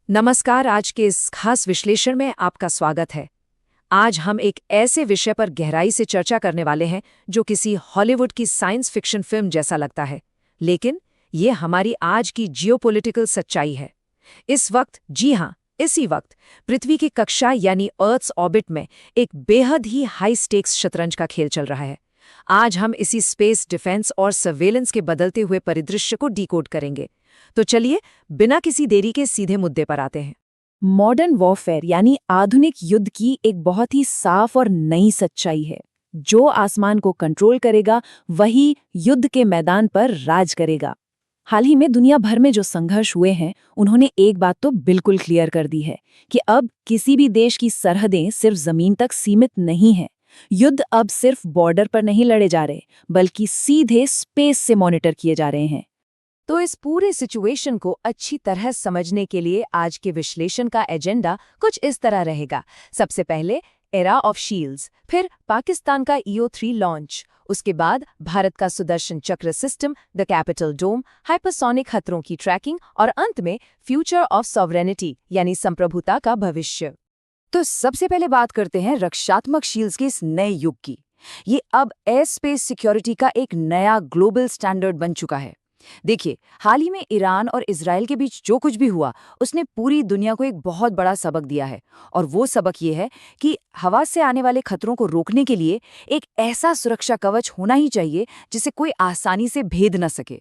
नमस्कार। आज के इस खास विश्लेषण में आपका स्वागत है। आज हम एक ऐसे विषय पर गहराई से चर्चा करने वाले हैं जो किसी हॉलीवुड की साइंस फिक्शन फिल्म जैसा लगता है, लेकिन ये हमारी आज की जियोपॉलिटिकल सच्चाई है। इस वक्त, जी हाँ, इसी वक्त पृथ्वी की कक्षा यानी अर्थ्स ऑर्बिट में एक बेहद ही हाई स्टेक्स शतरंज का खेल चल रहा है। आज हम इसी स्पेस डिफेंस और सर्वेलेंस के बदलते हुए परिदृश्य को डिकोड करेंगे। तो चलिए, बिना किसी देरी के सीधे मुद्दे पर आते हैं। मॉडर्न वॉरफेयर यानी आधुनिक युद्ध की एक बहुत ही साफ और नई सच्चाई है। जो आसमान को कंट्रोल करेगा वही युद्ध के मैदान पर राज करेगा। हाल ही में दुनिया भर में जो संघर्ष हुए हैं, उन्होंने एक बात तो बिल्कुल क्लियर कर दी है कि अब किसी भी देश की सरहदें सिर्फ जमीन तक सीमित नहीं हैं। युद्ध अब सिर्फ बॉर्डर पर नहीं लड़े जा रहे, बल्कि सीधे स्पेस से मॉनिटर किए जा रहे हैं। तो इस पूरे सिचुएशन को अच्छी तरह समझने के लिए आज के विश्लेषण का एजेंडा कुछ इस तरह रहेगा। सबसे पहले एरा ऑफ शील्ड्स, फिर पाकिस्तान का EO-3 लॉन्च, उसके बाद भारत का Sudarshan Chakra system, the capital dome, hypersonic खतरों की ट्रैकिंग और अंत में फ्यूचर ऑफ सॉवरेनिटी यानी संप्रभुता का भविष्य। तो सबसे पहले बात करते हैं रक्षात्मक शील्ड्स के इस नए युग की। ये अब एयर स्पेस सिक्योरिटी का एक नया ग्लोबल स्टैंडर्ड बन चुका है। देखिए, हाल ही में ईरान और इजराइल के बीच जो कुछ भी हुआ, उसने पूरी दुनिया को एक बहुत बड़ा सबक दिया है। और वो सबक ये है कि हवा से आने वाले खतरों को रोकने के लिए एक ऐसा सुरक्षा कवच होना ही चाहिए जिसे कोई आसानी से भेद न सके।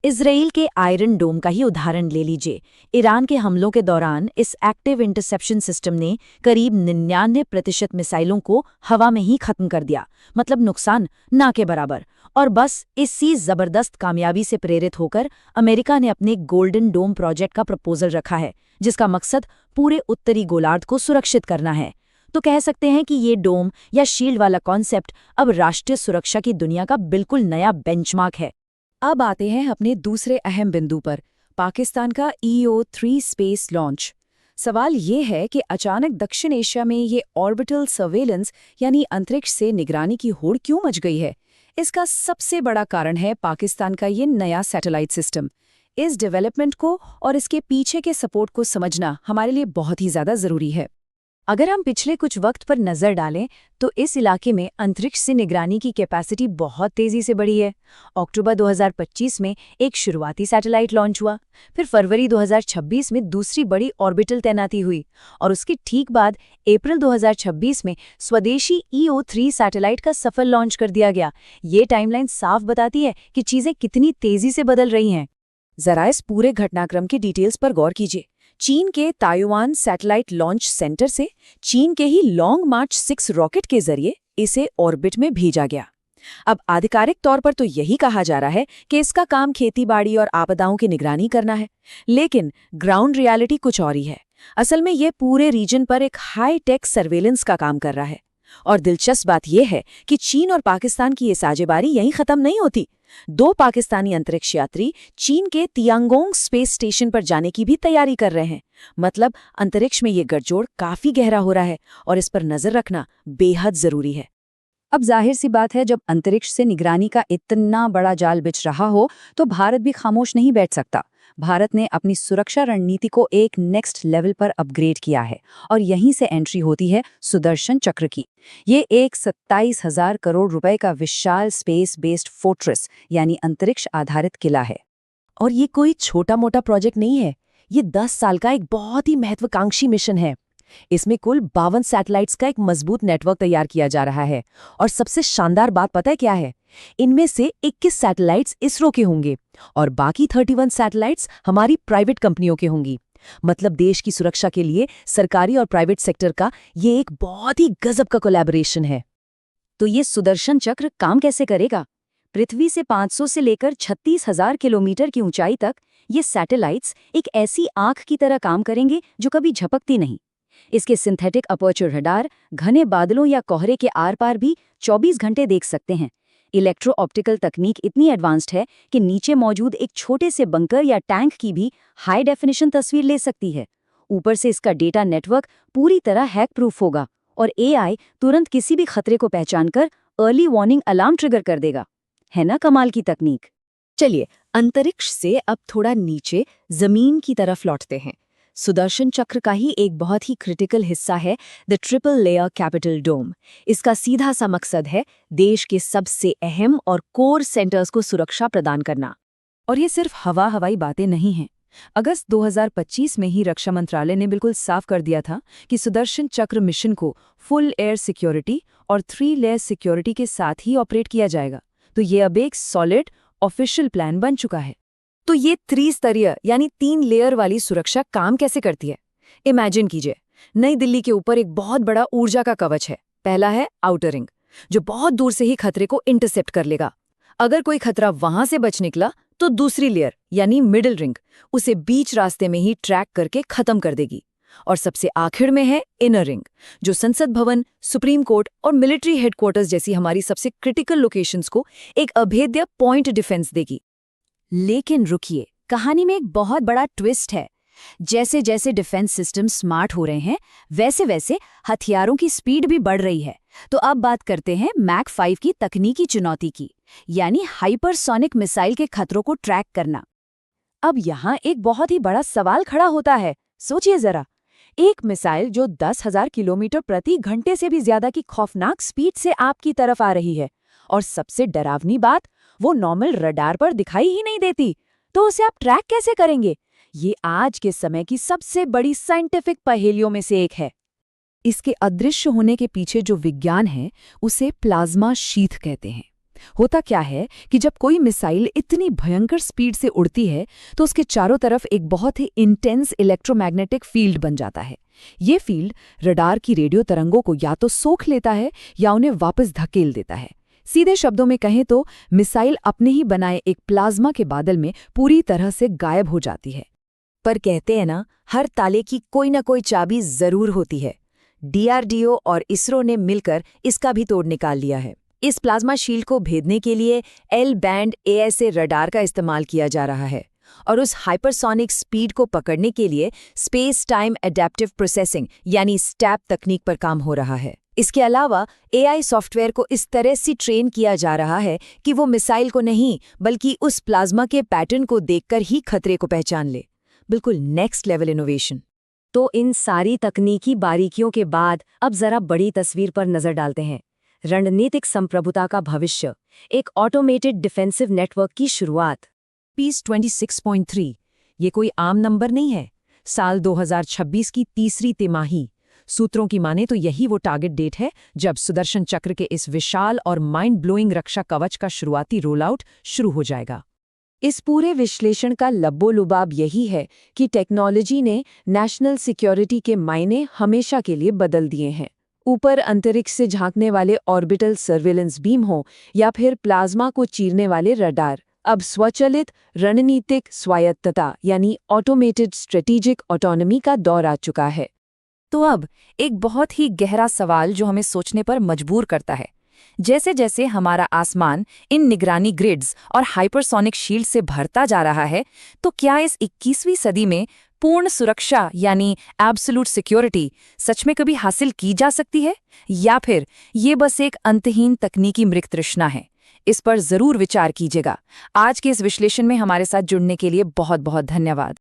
इजराइल के आयरन डोम का ही उदाहरण ले लीजिए। ईरान के हमलों के दौरान इस एक्टिव इंटरसेप्शन सिस्टम ने करीब 99% मिसाइलों को हवा में ही खत्म कर दिया, मतलब नुकसान ना के बराबर। और बस इसी जबरदस्त कामयाबी से प्रेरित होकर अमेरिका ने अपने गोल्डन डोम प्रोजेक्ट का प्रपोजल रखा है, जिसका मकसद पूरे उत्तरी गोलार्ध को सुरक्षित करना है। तो कह सकते हैं कि ये डोम या शील्ड वाला कॉन्सेप्ट अब राष्ट्रीय सुरक्षा की दुनिया का बिल्कुल नया बेंचमार्क है। अब आते हैं अपने दूसरे अहम बिंदु पर, पाकिस्तान का EO-3 स्पेस लॉन्च। सवाल ये है कि अचानक दक्षिण एशिया में ये ऑर्बिटल सर्वेलेंस यानी अंतरिक्ष से निगरानी की होड़ क्यों मच गई है? इसका सबसे बड़ा कारण है पाकिस्तान का ये नया सैटेलाइट सिस्टम। इस डेवलपमेंट को और इसके पीछे के सपोर्ट को समझना हमारे लिए बहुत ही ज्यादा जरूरी है। अगर हम पिछले कुछ वक्त पर नजर डालें तो इस इलाके में अंतरिक्ष से निगरानी की कैपेसिटी बहुत तेजी से बढ़ी है। अक्टूबर 2025 में एक शुरुआती सैटेलाइट लॉन्च हुआ, फिर फरवरी 2026 में दूसरी बड़ी ऑर्बिटल तैनाती हुई और उसके ठीक बाद अप्रैल 2026 में स्वदेशी EO-3 सैटेलाइट का सफल लॉन्च कर दिया गया। ये टाइमलाइन साफ बताती है कि चीजें कितनी तेजी से बदल रही हैं। जरा इस पूरे घटनाक्रम की डिटेल्स पर गौर कीजिए। चीन के ताइवान सैटेलाइट लॉन्च सेंटर से चीन के ही लॉन्ग मार्च 6 रॉकेट के जरिए इसे ऑर्बिट में भेजा गया। अब आधिकारिक तौर पर तो यही कहा जा रहा है कि इसका काम खेतीबाड़ी और आपदाओं की निगरानी करना है, लेकिन ग्राउंड रियलिटी कुछ और ही है। असल में ये पूरे रीजन पर एक हाई टेक सर्वेलेंस का काम कर रहा है। और दिलचस्प बात यह है कि चीन और पाकिस्तान की ये साझेदारी यहीं खत्म नहीं होती। 2 पाकिस्तानी अंतरिक्ष यात्री चीन के तियांगोंग स्पेस स्टेशन पर जाने की भी तैयारी कर रहे हैं। मतलब अंतरिक्ष में ये गठजोड़ काफी गहरा हो रहा है और इस पर नजर रखना बेहद जरूरी है। अब जाहिर सी बात है, जब अंतरिक्ष से निगरानी का इतना बड़ा जाल बिछ रहा हो तो भारत भी खामोश नहीं बैठ सकता। भारत ने अपनी सुरक्षा रणनीति को एक नेक्स्ट लेवल पर अपग्रेड किया है और यहीं से एंट्री होती है सुदर्शन चक्र की। ये एक 27,000 करोड़ रुपए का विशाल स्पेस बेस्ड फोर्ट्रेस यानी अंतरिक्ष आधारित किला है। और ये कोई छोटा मोटा प्रोजेक्ट नहीं है, ये 10 साल का एक बहुत ही महत्वाकांक्षी मिशन है। इसमें कुल 52 सैटेलाइट्स का एक मजबूत नेटवर्क तैयार किया जा रहा है। और सबसे शानदार बात पता है क्या है? इनमें से 21 सैटेलाइट्स इसरो के होंगे और बाकी 31 सैटेलाइट्स हमारी प्राइवेट कंपनियों के होंगी। मतलब देश की सुरक्षा के लिए सरकारी और प्राइवेट सेक्टर का ये एक बहुत ही गजब का कोलैबोरेशन है। तो ये सुदर्शन चक्र काम कैसे करेगा? पृथ्वी से 500 से लेकर 36,000 किलोमीटर की ऊंचाई तक ये सैटेलाइट्स एक ऐसी आंख की तरह काम करेंगे जो कभी झपकती नहीं। इसके सिंथेटिक अपर्चर रडार घने बादलों या कोहरे के आर पार भी 24 घंटे देख सकते हैं। इलेक्ट्रो ऑप्टिकल तकनीक इतनी एडवांस्ड है कि नीचे मौजूद एक छोटे से बंकर या टैंक की भी हाई डेफिनेशन तस्वीर ले सकती है। ऊपर से इसका डेटा नेटवर्क पूरी तरह हैक प्रूफ होगा और AI तुरंत किसी भी खतरे को पहचानकर अर्ली वार्निंग अलार्म ट्रिगर कर देगा। है ना कमाल की तकनीक? चलिए अंतरिक्ष से अब थोड़ा नीचे जमीन की तरफ लौटते हैं। सुदर्शन चक्र का ही एक बहुत ही क्रिटिकल हिस्सा है द ट्रिपल लेयर कैपिटल डोम। इसका सीधा सा मकसद है देश के सबसे अहम और कोर सेंटर्स को सुरक्षा प्रदान करना। और ये सिर्फ हवाई बातें नहीं हैं। अगस्त 2025 में ही रक्षा मंत्रालय ने बिल्कुल साफ कर दिया था कि सुदर्शन चक्र मिशन को फुल एयर सिक्योरिटी और 3 लेयर सिक्योरिटी के साथ ही ऑपरेट किया जाएगा। तो ये अब एक सॉलिड ऑफिशियल प्लान बन चुका है। तो ये त्रिस्तरीय यानी 3 लेयर वाली सुरक्षा काम कैसे करती है? इमेजिन कीजिए, नई दिल्ली के ऊपर एक बहुत बड़ा ऊर्जा का कवच है। पहला है आउटर रिंग, जो बहुत दूर से ही खतरे को इंटरसेप्ट कर लेगा। अगर कोई खतरा वहां से बच निकला तो दूसरी लेयर यानी मिडिल रिंग उसे बीच रास्ते में ही ट्रैक करके खत्म कर देगी। और सबसे आखिर में है इनर रिंग, जो संसद भवन, सुप्रीम कोर्ट और मिलिट्री हेडक्वार्टर्स जैसी हमारी सबसे क्रिटिकल लोकेशंस को एक अभेद्य पॉइंट डिफेंस देगी। लेकिन रुकिए, कहानी में एक बहुत बड़ा ट्विस्ट है। जैसे जैसे डिफेंस सिस्टम स्मार्ट हो रहे हैं, वैसे वैसे हथियारों की स्पीड भी बढ़ रही है। तो अब बात करते हैं मैक 5 की तकनीकी चुनौती की, यानी हाइपरसोनिक मिसाइल के खतरों को ट्रैक करना। अब यहाँ एक बहुत ही बड़ा सवाल खड़ा होता है। सोचिए जरा, एक मिसाइल जो 10,000 किलोमीटर प्रति घंटे से भी ज्यादा की खौफनाक स्पीड से आपकी तरफ आ रही है, और सबसे डरावनी बात, वो नॉर्मल रडार पर दिखाई ही नहीं देती। तो उसे आप ट्रैक कैसे करेंगे? ये आज के समय की सबसे बड़ी साइंटिफिक पहेलियों में से एक है। इसके अदृश्य होने के पीछे जो विज्ञान है, उसे प्लाज्मा शीथ कहते हैं। होता क्या है कि जब कोई मिसाइल इतनी भयंकर स्पीड से उड़ती है तो उसके चारों तरफ एक बहुत ही इंटेंस इलेक्ट्रोमैग्नेटिक फील्ड बन जाता है। ये फील्ड रडार की रेडियो तरंगों को या तो सोख लेता है या उन्हें वापस धकेल देता है। सीधे शब्दों में कहें तो मिसाइल अपने ही बनाए एक प्लाज्मा के बादल में पूरी तरह से गायब हो जाती है। पर कहते हैं ना, हर ताले की कोई ना कोई चाबी जरूर होती है। DRDO और इसरो ने मिलकर इसका भी तोड़ निकाल लिया है। इस प्लाज्मा शील्ड को भेदने के लिए L बैंड ASA रडार का इस्तेमाल किया जा रहा है, और उस हाइपरसोनिक स्पीड को पकड़ने के लिए स्पेस टाइम एडेप्टिव प्रोसेसिंग यानी STAP तकनीक पर काम हो रहा है। इसके अलावा AI सॉफ्टवेयर को इस तरह से ट्रेन किया जा रहा है कि वो मिसाइल को नहीं बल्कि उस प्लाज्मा के पैटर्न को देखकर ही खतरे को पहचान ले। बिल्कुल नेक्स्ट लेवल इनोवेशन। तो इन सारी तकनीकी बारीकियों के बाद अब जरा बड़ी तस्वीर पर नजर डालते हैं। रणनीतिक संप्रभुता का भविष्य, एक ऑटोमेटेड डिफेंसिव नेटवर्क की शुरुआत। पीस 26.3 ये कोई आम नंबर नहीं है। साल 2026 की तीसरी तिमाही। सूत्रों की माने तो यही वो टारगेट डेट है जब सुदर्शन चक्र के इस विशाल और माइंड ब्लोइंग रक्षा कवच का शुरुआती रोल आउट शुरू हो जाएगा। इस पूरे विश्लेषण का लब्बो-लुबाब यही है कि टेक्नोलॉजी ने नेशनल सिक्योरिटी के मायने हमेशा के लिए बदल दिए हैं। ऊपर अंतरिक्ष से झांकने वाले ऑर्बिटल सर्विलेंस बीम हो या फिर प्लाज्मा को चीरने वाले रडार, अब स्वचालित रणनीतिक स्वायत्तता यानी ऑटोमेटेड स्ट्रेटेजिक ऑटोनॉमी का दौर आ चुका है। तो अब एक बहुत ही गहरा सवाल जो हमें सोचने पर मजबूर करता है। जैसे जैसे हमारा आसमान इन निगरानी ग्रिड्स और हाइपरसोनिक शील्ड से भरता जा रहा है, तो क्या इस 21वीं सदी में पूर्ण सुरक्षा यानी एब्सोल्यूट सिक्योरिटी सच में कभी हासिल की जा सकती है, या फिर ये बस एक अंतहीन तकनीकी मृग तृष्णा है? इस पर जरूर विचार कीजिएगा। आज के इस विश्लेषण में हमारे साथ जुड़ने के लिए बहुत बहुत धन्यवाद।